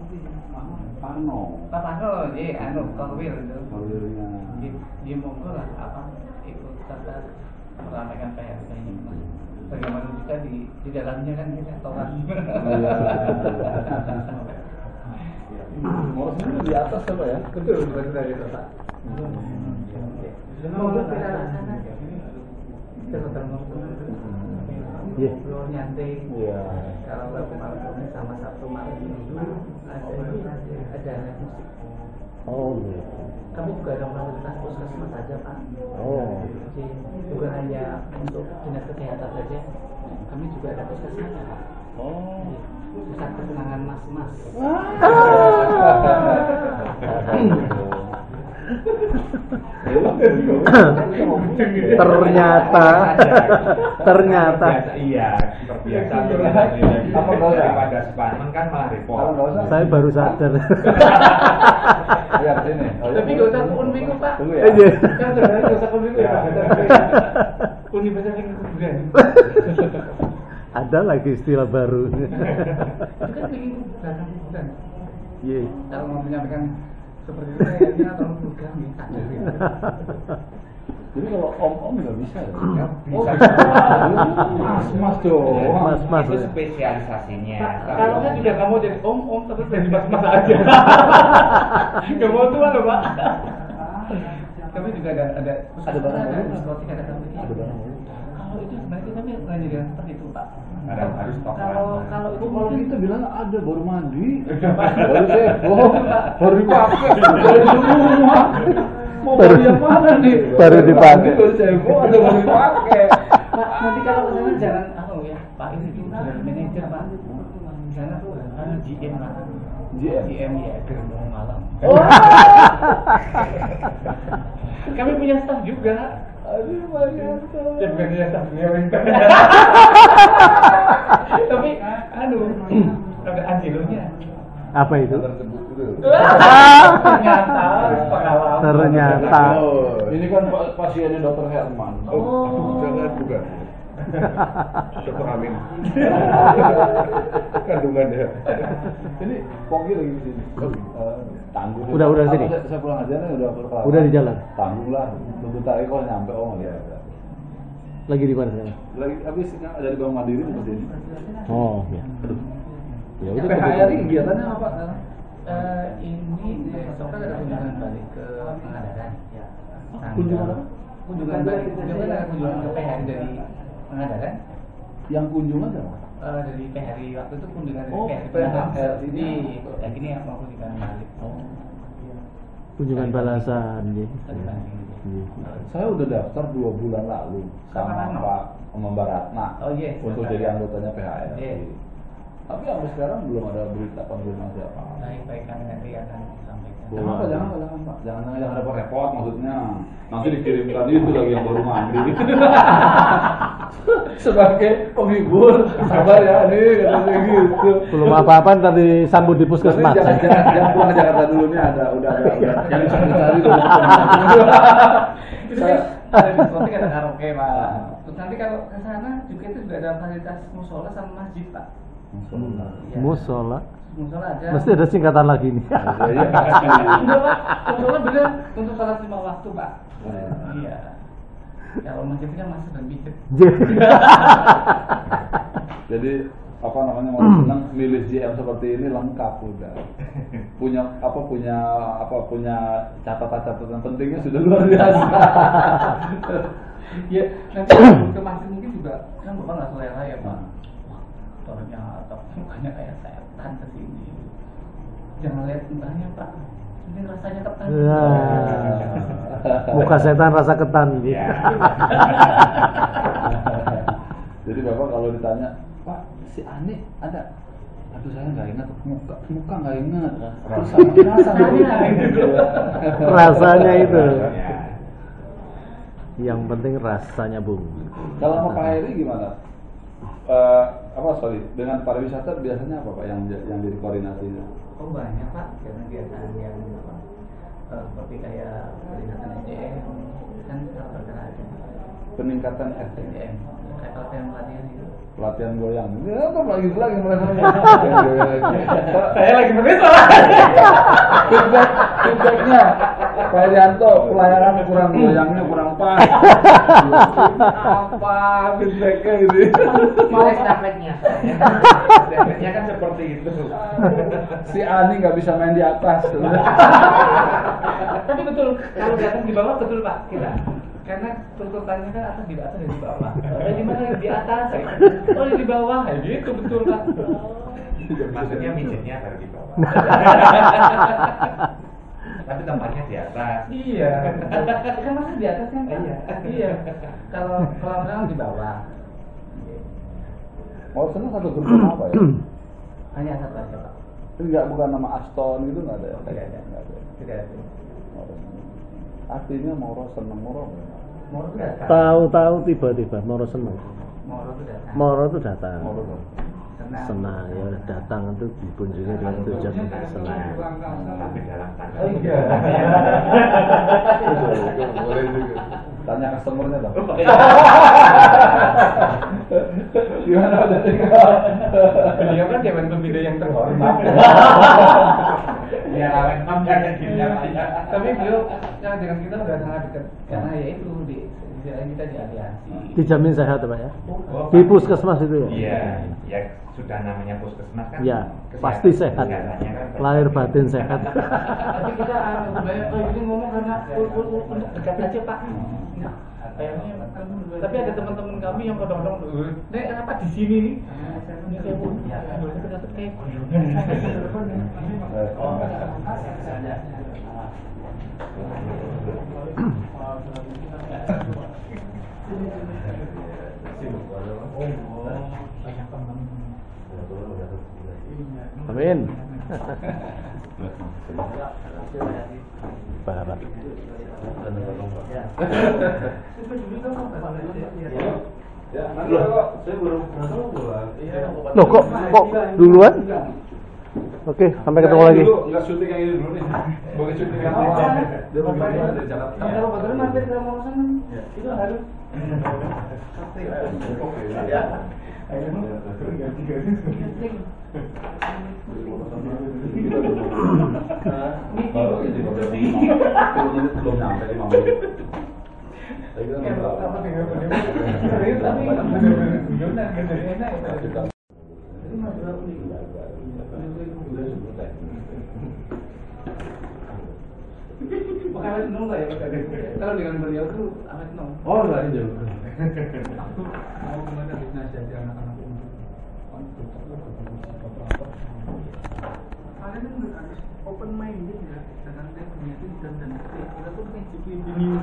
Parno. Pak Pano, anu Korwil itu. Korwilnya. Dia monggo lah apa ikut serta meramaikan PHRI ini. Bagaimana juga di dalamnya kan kita tahu kan. Mau sini di atas apa ya? Betul, betul dari kota. Monggo ke arah sana. Kita ketemu. Iya. Ngobrol nyantai. Iya. Kalau Rabu malam ini sama Sabtu malam minggu ada musik. Oh, gitu. Kami juga ada fasilitas puskesmas saja Pak. Oh. Jadi bukan hanya untuk dinas kesehatan saja. Kami juga ada puskesmasnya Pak. Oh. Pusat kesenangan mas-mas. ternyata Iya, seperti biasa. Apa nggak usah? Daripada sepaneng kan malah repot. Kalau nggak usah. saya baru sadar. Iya sini. Tapi nggak usah pun minggu Pak. Tunggu ya. Iya. Kan sebenarnya nggak usah pun minggu ya. Ya. Universitas yang kemudian. Ada lagi istilah baru. Itu kan minggu belakang bukan. Iya. Kalau mau menyampaikan seperti itu kayaknya tolong program minta. Jadi kalau om nggak bisa ya? Bisa. Mas dong. Mas. Itu spesialisasinya. Kalau saya juga nggak mau jadi om tapi jadi mas aja. Nggak mau tua loh Pak. Kami juga ada barang baru. diskotik ada kami. Ada barang baru. Kalau itu sebenarnya kami nggak jadi seperti itu Pak. Harus stok. Kalau itu Kalau mungkin kita bilang ada baru mandi, baru heboh, baru dipakai, baru semua. Mau baru yang mana nih? Baru dipakai. Baru heboh atau baru dipakai? Pak, nanti kalau kesana jangan ya Pak ini itu jangan manajer Pak. Sana GM Pak. GM ya gerbong malam. Kami punya staff juga. Aduh banyak. Ya bukan dia staff beliau itu. Tapi ada anjilunya. Apa itu? Tersebut itu. Ternyata pengalaman. Ternyata. Ini kan pasiennya Dr. Herman. Aduh, jangan bukan. Dokter Amin. Kandungan ya. Ini Pongki lagi di sini. Tanggung. Udah sini. Saya pulang aja nih udah kelar. Udah di jalan. Tanggung lah. Tunggu tadi kalau nyampe ya. Lagi di mana sekarang? Lagi habis dari Bank Mandiri seperti ini. Oh, ya. Ya udah. PHRI kegiatannya apa? Ini besok kan ada kunjungan balik ke Pangandaran. Kunjungan apa? kunjungan balik kunjungan ke PHRI dari pengadilan. Yang kunjungan apa? Dari PHRI waktu itu kunjungan dari Oh, PHRI ini. ya gini ya mau kunjungan balik. Kunjungan balasan nggih. Tadi banding. Nggih. Saya udah daftar 2 bulan lalu sama Sama Pak Membaratna Oh yes. untuk jadi anggotanya PHRI. Yes. Tapi sampai sekarang belum ada berita konfirmasi apa. Baik kami nanti akan sampaikan. Jangan Pak, jangan repot-repot maksudnya. Nanti dikirimkan itu lagi yang baru mandi. Sebagai penghibur, sabar ya nih katanya gitu. Belum apa-apa ntar disambut di puskesmas. Tapi jangan pulang ke Jakarta dulu nih udah yang cari Ada diskotik, ada karaoke Pak. Terus nanti kalau ke sana juga itu juga ada fasilitas musola sama masjid Pak. Iya. Musola. Musola ada. Mesti ada singkatan lagi nih. Iya. Enggak Pak, musola bener untuk sholat 5 waktu Pak. Iya. Kalau masjid kan masih dan pijat. Jadi apa namanya mau senang milih GM seperti ini lengkap udah. Punya catatan pentingnya sudah luar biasa. Ya, nanti ke masjid mungkin juga kan Bapak nggak selera ya Pak. Ternyata mukanya kayak setan kesini. Jangan lihat mukanya Pak. Ini rasanya ketan. Ya. Muka setan rasa ketan gitu. Jadi Bapak kalau ditanya, Pak si Ani ada? Aduh saya nggak ingat muka nggak ingat. Terus Rasanya itu. Yang penting rasanya Bung. Kalau mau Pak Heri gimana? Dengan pariwisata biasanya apa Pak yang jadi koordinasinya? Oh banyak Pak, kegiatan yang apa? Seperti kayak peningkatan SDM kan terkena ada. Peningkatan SDM. Kayak pelatihan itu. Pelatihan goyang. Ya apa lagi mereka. Saya lagi berbeda. Feedbacknya Pak Herianto pelayanan kurang goyangnya kurang pas. Apa feedbacknya gitu? Mau estafetnya. Estafetnya kan seperti itu. Si Ani nggak bisa main di atas. Tapi betul, kalau di atas di bawah betul Pak kita. Karena tuntutannya kan atas di atas dan di bawah. Di mana di atas? Oh di bawah, gitu betul Pak. Maksudnya mijitnya baru di bawah. Tapi tempatnya di atas. Iya. Kan masa di atas kan? Iya. Kalau orang di bawah. Mau senang satu grup apa ya? Hanya satu aja Pak. Enggak, bukan nama Aston gitu nggak ada ya? Tidak ada. Tidak ada. Artinya Moro seneng Moro. Moro itu datang. Tahu-tahu tiba-tiba Moro seneng. Moro itu datang. Moro itu datang. Moro. Senang ya datang itu dikunjungi dengan tujuan senang. Tapi dalam tanda. Oh iya. Boleh juga. Tanya customernya dong. Gimana dari Beliau kan dewan pembina yang terhormat. Ya, memang jangan gila. Tapi beliau yang dengan kita udah sangat dekat karena ya itu di kita di aliansi. Dijamin sehat Pak ya. Di puskesmas itu ya. Iya, ya sudah namanya puskesmas kan. Ya, pasti sehat. Kesehatannya kan Lahir batin sehat. Tapi kita banyak ini ngomong karena untuk dekat aja Pak. Kayaknya tapi ada teman-teman kami yang kadang-kadang nek kenapa di sini nih? Saya pun ya kayak Amin. Barat. Loh kok duluan? Oke, sampai ketemu lagi. Enggak syuting yang ini dulu nih. Bukan syuting yang ini. Dia bagaimana dari Jakarta. kalau betul mampir ke Morosan itu harus Ya. Baru ini belum nyampe 5 menit. Saya kira Bukan awet nol ya. Kalau dengan beliau tuh awet nol. Oh, enggak jauh. Aku mau kemana dinasihati anak-anak umum. Kalian kan harus open minded ya. Jangan kayak begitu dan kita tuh ngikutin ini.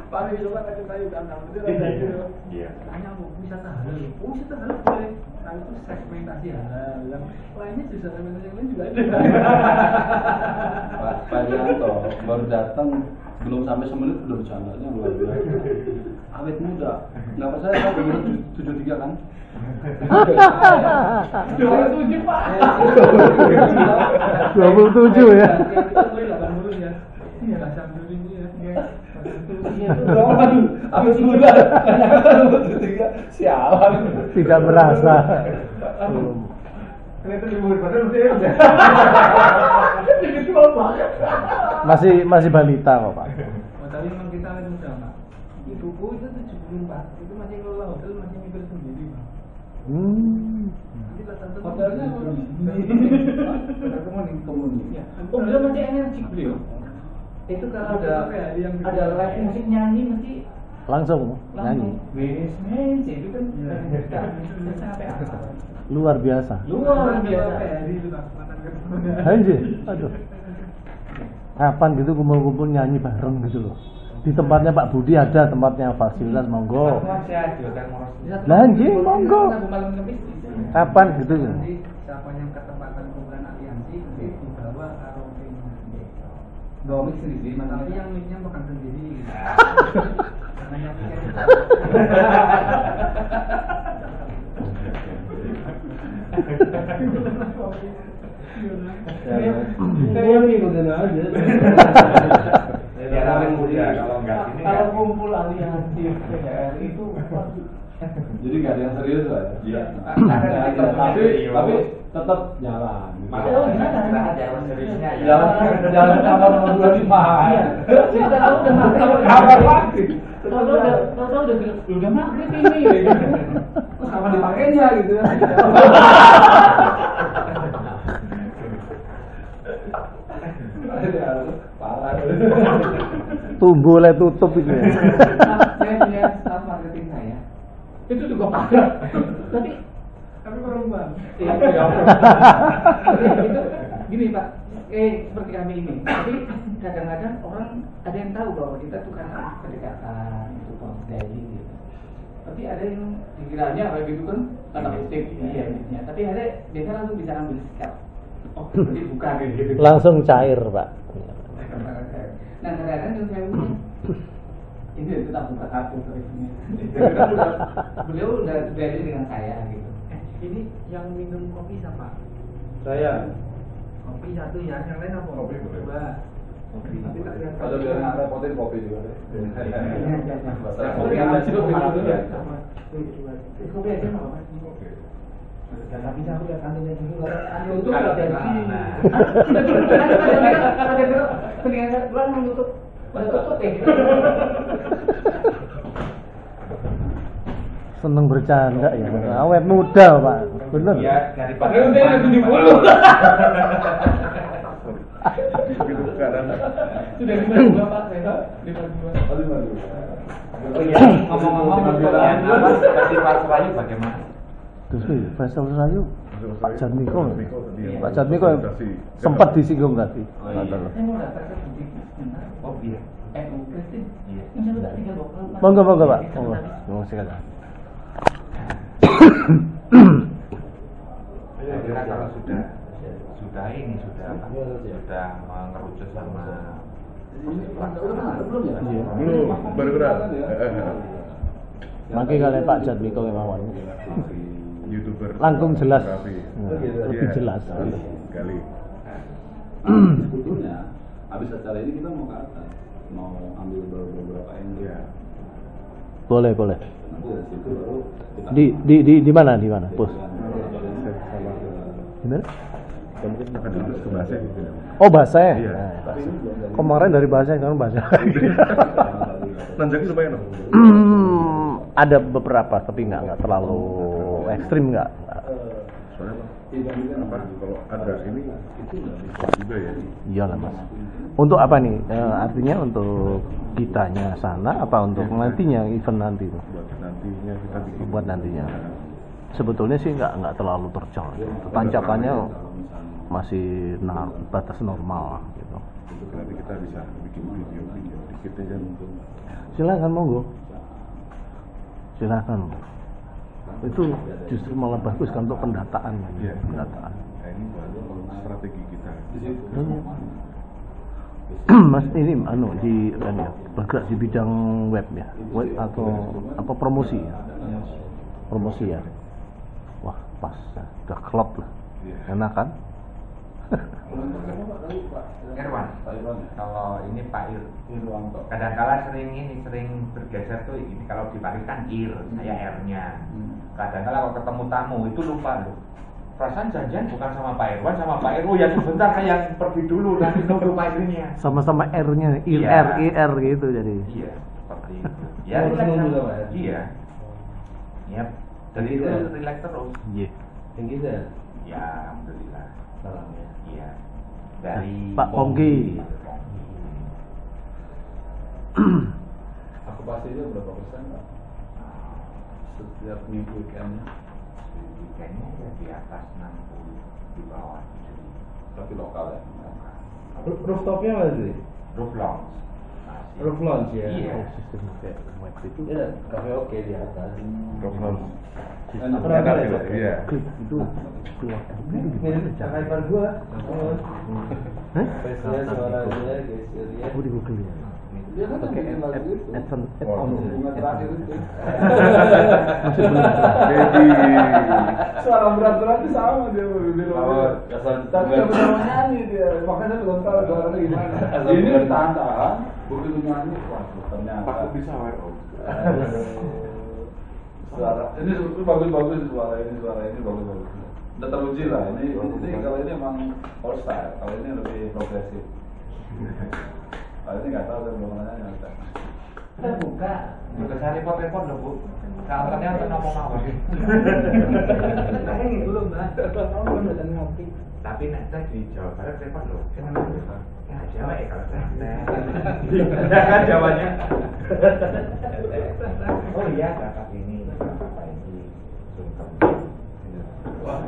Paling itu kan ada kayu dan betul ada. Iya. Tanya mau wisata halal. Oh, wisata halal boleh. Nah, itu segmentasi halal. Yang lainnya juga segmentasi yang lain juga ada. Pak Yanto baru datang belum sampai semenit udah bercandanya luar biasa. Awet muda. Nggak percaya kan umur 73 kan? 27 Pak. 27 ya. Kita mulai 80 ya. Iya, rasa dulu ini ya. Awet muda. 73 sialan. Tidak merasa. Belum. Ternyata di umur padahal udah. Jadi tua banget. Masih balita kok, Pak. Oh, tapi memang kita awet muda, Pak. Ibuku itu 74, itu masih ngelola hotel, masih mikir sendiri, Pak. Nanti tante Hotelnya komuni. Ya. Oh, beliau masih energi beliau. Itu kalau ada live musik nyanyi mesti Langsung nyanyi. Wes meja itu kan sampai apa? Luar biasa. Luar biasa hari itu kesempatan ketemu. Anjir, aduh. Kapan gitu kumpul-kumpul nyanyi bareng gitu loh. Di tempatnya Pak Budi ada tempatnya fasilitas monggo. Lah anjing monggo. Malam Kamis. Kapan gitu ya? Nanti siapa yang ke tempatan kumpulan aliansi nanti dibawa karaoke. Bawa mix sendiri, tapi yang mixnya bukan sendiri. Namanya Saya ngikutin aja. Ya namanya muda kalau enggak gini kalau kan. kumpul aliansi PGR itu Jadi nggak ada yang serius lah. Iya. Tapi tetap jalan. Jangan seriusnya ya. Jalan sama nomor 25. kita tahu udah maghrib. Kapan lagi? Tahu udah maghrib ini. Terus kapan dipakainya gitu ya? Parah. Tumbuh oleh tutup itu ya. Saya punya staff marketing saya. Itu juga parah. Tapi perempuan. Iya. Itu gini Pak. Seperti kami ini. Tapi kadang-kadang orang ada yang tahu bahwa kita tuh kan pendekatan, itu konseling gitu. Tapi ada yang dikiranya kayak gitu kan tanda kutip iya. Tapi ada biasa langsung bisa ambil sikap. Oh, jadi bukan gitu. Langsung cair, Pak. Nah, kadang-kadang yang saya punya ini tetap buka kartu terusnya. Beliau udah berani dengan saya gitu. Ini yang minum kopi siapa? Saya. Kopi satu ya, yang lain apa? Kopi boleh. Dua. Kopi. Tapi tak lihat. Kalau biar nggak repotin kopi juga deh. Kopi aja cukup gitu ya. Kopi aja nggak apa-apa. Dan tapi saya udah kantornya dulu. Untuk jadi. Mendingan bulan menutup. Tutup ya. Seneng bercanda ya. Awet muda, Pak. Bener. Iya, daripada Udah 70. gitu sekarang. Sudah 52 Pak, saya 52. Oh iya, ngomong-ngomong apa festival Serayu bagaimana? Terus Faisal Rayu, Pak Jatmiko. Iya. Pak Jatmiko sempat disinggung tadi. Oh, iya. Saya mau daftar ke butik. Oh iya. Kristin. Iya. Yang saya udah 3 Monggo Pak. Monggo silakan. Kira kalau sudah ini sudah mengerucut sama Belum ya? belum baru kenal. Mangke kali Pak Jatmiko memang YouTuber langkung jelas. fotografi. Lebih jelas. Kali. Sebetulnya habis acara ini kita mau ke atas, mau ambil beberapa angle. Iya. Boleh. Nanti dari situ baru kita Di mana? Pus. Bener? Mungkin akan terus ke bahasa gitu ya. Oh, bahasa ya? Iya. Kemarin dari bahasa, sekarang bahasa. Nanjaki lumayan dong. Ada beberapa, tapi nggak terlalu ekstrim nggak. Soalnya apa? apa kalau ada ini itu nggak bisa juga ya. Iyalah Mas. Untuk apa nih? Artinya untuk kitanya sana apa untuk nantinya event nanti tuh? Buat nantinya kita bikin. Buat nantinya. Sebetulnya sih nggak terlalu terjal. Tancapannya masih batas normal gitu. Untuk nanti kita bisa bikin video dikit aja mungkin. Silakan monggo. Silakan. Itu justru malah bagus kan untuk pendataan. Iya. Pendataan. Ini baru strategi kita. Mas ini bergerak di bidang web ya, web atau apa promosi ya? Promosi ya. Wah pas, ya. Udah klop lah, enak kan? Irwan, kalau ini Pak Irwanto, kadang-kala sering bergeser tuh ini kalau di Paris kan saya R-nya. Kadang-kala kalau ketemu tamu itu lupa loh. Perasaan janjian bukan sama Pak Irwan, sama Pak Irwo ya sebentar saya yang pergi dulu nanti nunggu Pak Irnya. Sama-sama R-nya, Iya. IR gitu jadi. Iya, seperti itu. Ya, relax juga, Pak. Iya. Yap. Jadi itu relax terus. Iya. Yang gitu ya? Ya, alhamdulillah. Salamnya. Iya. Dari Pak Pongki. Aku pastinya berapa persen Pak? Setiap minggu weekendnya. Weekendnya ya di atas 60, di bawah 70. Tapi lokal ya. Rooftopnya apa sih? Roof lounge. Masih. Roof lounge ya? Iya. Sistem kayak web itu. Iya, kafe oke di atas. Iya. Klik itu keluar. Mirip iPhone gua. Hah? Face-nya, suaranya, gesturnya. Oh di Google ya. Dia kan Pakai bikin lagu itu. add-on. Bunga terakhir itu. Masih belum. Suara berat-berat itu sama dia di luar. Tapi nggak bisa nyanyi dia. Makanya belum tahu suaranya gimana. Ini tahan-tahan. Begitu nyanyi, wah ternyata. Aku bisa suara ini bagus-bagus suara ini bagus-bagus. Udah teruji lah ini kalau ini emang all style, kalau ini lebih progresif. Kalau ini nggak tahu saya belum nanya nggak. Kita buka saya repot-repot loh Bu. Kantornya untuk ngomong-ngomong. Ini belum lah. Kamu udah ngopi. Tapi nanti di Jawa Barat repot loh. Kenapa? Ya Jawa ya kalau saya. Ya kan Jawanya. Oh iya kakak ini, kakak ini. Sungkem. Wah.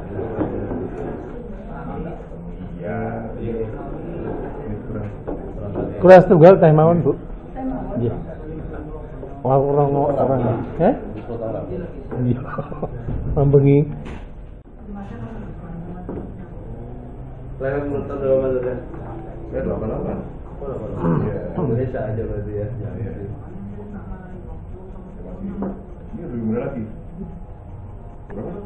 Iya. Kelas tunggal teh mawon, Bu. Iya. Orang. Iya. Mambengi. Lewat motor berapa kan? Ya 88. Indonesia aja berarti ya. Ini lebih murah lagi. 21.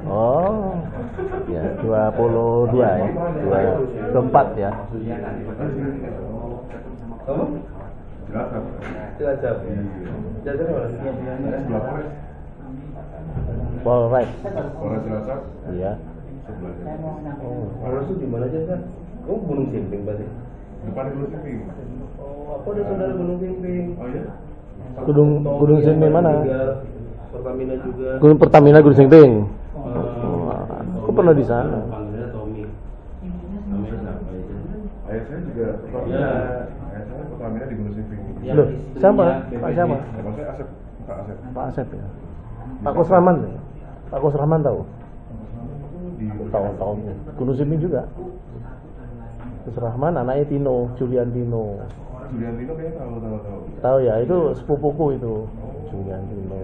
Oh. Ya, 22 ya. 24 ya. Kamu? Cilacap. Cilacap. Cilacap mana? Sebelah Polres. Polres. Polres Cilacap. Iya. Sebelahnya. Polres itu di mana aja kan? Kamu Gunung Simping berarti? Depan Gunung Simping. Oh, aku ada saudara Gunung Simping. Oh iya. Gunung Simping mana? Pertamina juga. Gunung Pertamina Gunung Simping. Aku pernah di sana. Panggilnya Tommy. Namanya siapa itu? Ayah saya juga Pertamina. Iya. Ayah saya Pertamina di Gunung Simping. Loh, siapa? Pak siapa? Nama saya Asep. Pak Asep. Pak Asep ya. Pak Kusrahman. Pak Kusrahman tahu? Di Tahun-tahun Gunung Simping juga. Kusrahman anaknya Tino, Julian Tino. Julian Tino kayaknya tahu. Tahu ya, itu sepupuku itu. Julian Tino.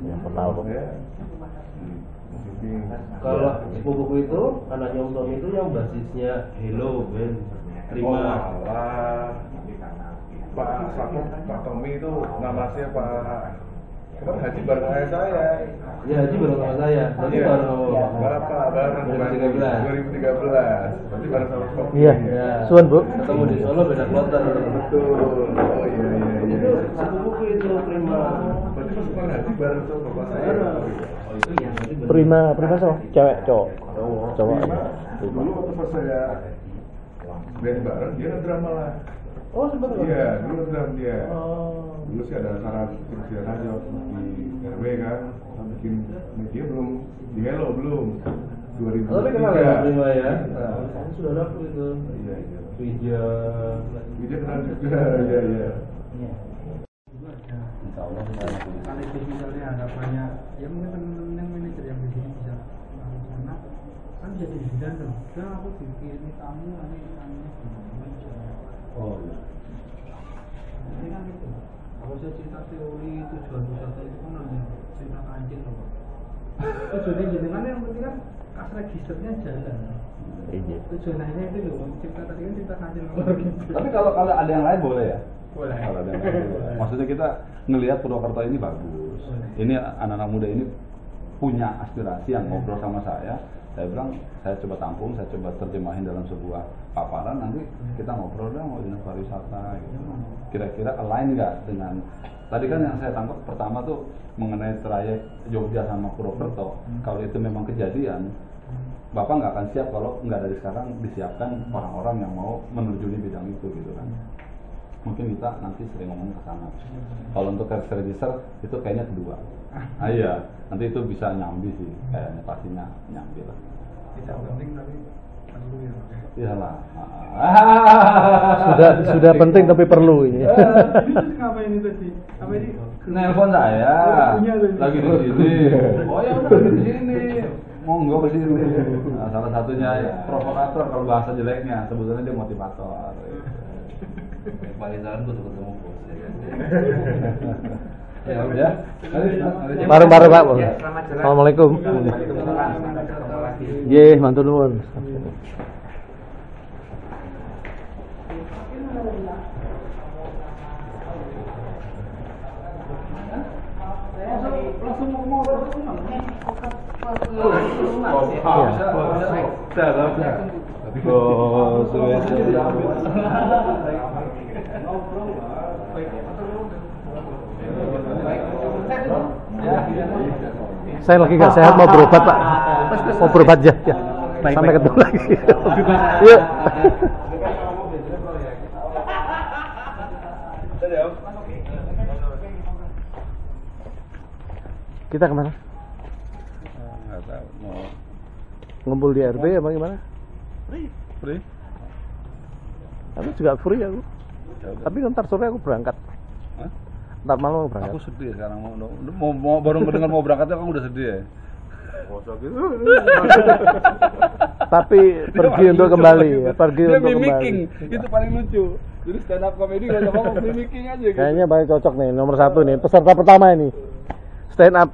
Ya, kenal kok. Saya di Simping. Kalau sepupuku itu anaknya Om Tommy itu yang basisnya Hello Ben. Terima. Pak Tommy itu nama saya Pak. Kemarin haji bareng ayah saya. Ya, Haji bareng sama saya. Tadi Iya. bareng sama Bapak. Bapak bareng 2013. Berarti bareng sama Pak. Iya. Suan, Bu. Ketemu di Solo beda kloter. Betul. Oh iya. Itu sepupuku itu Prima. Berarti pas kemarin haji bareng sama bapak saya. Oh itu yang Prima sama cewek, cowok. Cowok. Prima. Dulu waktu pas saya band bareng dia kan drama lah. Oh, sempat Iya, dulu program dia. Oh. Dulu sih ada acara kecil aja di RW kan. Bikin media belum, di Hello belum. 2003. Tapi kenal ya, Prima ya? Nah, sudah laku itu. Iya, iya. Wija. Wija kenal juga, iya, iya. Insya Allah Kalau itu misalnya ada banyak, ya mungkin teman-teman yang manajer yang di sini bisa tahu sana kan bisa jadi bidang tuh. Udah aku bikin tamu nanti tamunya gimana misalnya. Oh iya. Ini kan gitu. Kalau saya cerita teori tujuan wisata itu kan hanya cerita kancil loh. Tujuannya jenengan yang penting kan kas registernya jalan. Iya. Tujuan akhirnya itu loh. Cerita tadi kan cerita kancil luar gitu. Tapi kalau ada yang lain boleh ya? Boleh. Kalau ada yang lain boleh. Maksudnya kita ngelihat Purwokerto ini bagus. Ini anak-anak muda ini punya aspirasi yang ngobrol sama saya. Saya bilang, saya coba tampung, saya coba terjemahin dalam sebuah paparan, nanti kita ngobrol dong mau dinas pariwisata gitu. Kira-kira align nggak dengan tadi kan yang saya tangkap pertama tuh mengenai trayek Jogja sama Purwokerto. Kalau itu memang kejadian, Bapak nggak akan siap kalau nggak dari sekarang disiapkan orang-orang yang mau menerjuni bidang itu gitu kan. Mungkin kita nanti sering ngomong ke sana. Kalau untuk cash register itu kayaknya kedua. Iya, nanti itu bisa nyambi sih, kayaknya pastinya nyambi lah. Tidak penting tapi perlu ya. Iyalah. Sudah penting tapi perlu ini. Ini terus ngapain ini tadi? Apa ini? Nelpon saya, lagi di sini. Oh ya udah lagi di sini. Monggo ke sini. Nah, salah satunya provokator kalau bahasa jeleknya, sebetulnya dia motivator. Paling saran gue ketemu bos ya kan. Ya udah. Bareng-bareng Pak. Ya, selamat jalan. Assalamualaikum. Waalaikumsalam. Sampai ketemu lagi. Nggih, matur nuwun. Saya lagi nggak sehat, mau berobat Pak. Mau berobat ya. Sampai ketemu lagi. Yuk. Kita kemana? Nggak tahu mau Ngumpul di RT apa gimana? free. Aku juga free aku. Tapi ntar sore aku berangkat. Hah? Ntar malam aku berangkat. Aku sedih sekarang mau baru mendengar mau berangkatnya kamu udah sedih ya. Tapi pergi untuk kembali ya, pergi Dia untuk mimicking, kembali. itu paling lucu. Jadi stand up comedy gak ada ngomong mimicking aja gitu. Kayaknya paling cocok nih, nomor 1 nih, peserta pertama ini. Stand up,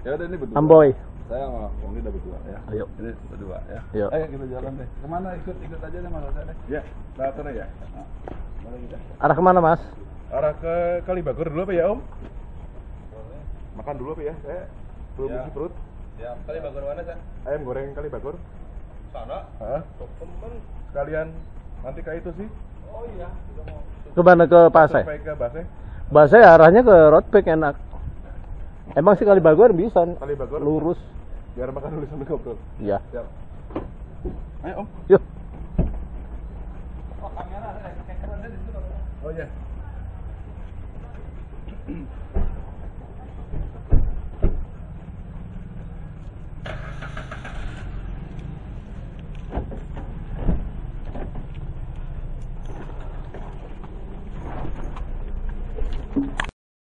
Ya udah ini berdua. Amboy. Saya sama Pongi udah berdua ya. Ayo. Ini berdua ya. Ayo. Ayo kita jalan deh. Kemana ikut aja deh mas saya deh. Ya, latar ya. Mana kita? Arah kemana Mas? Arah ke Kalibagor dulu apa ya Om? Makan dulu apa ya? Saya belum Ya. isi perut. Ya, kali bagus mana sih? Ayam goreng Kalibagor. Sana. Hah? Temen. Sekalian nanti ke itu sih. Oh iya. Kemana ke Pasai? Sampai ke Baseh. Pasai arahnya ke Roadback enak. Emang sih Kalibagor bisa Kalibagor. lurus. Biar makan dulu sambil ngobrol. Iya. Siap. Ayo Om. Yuk. Oh kamera ada di situ. Oh iya.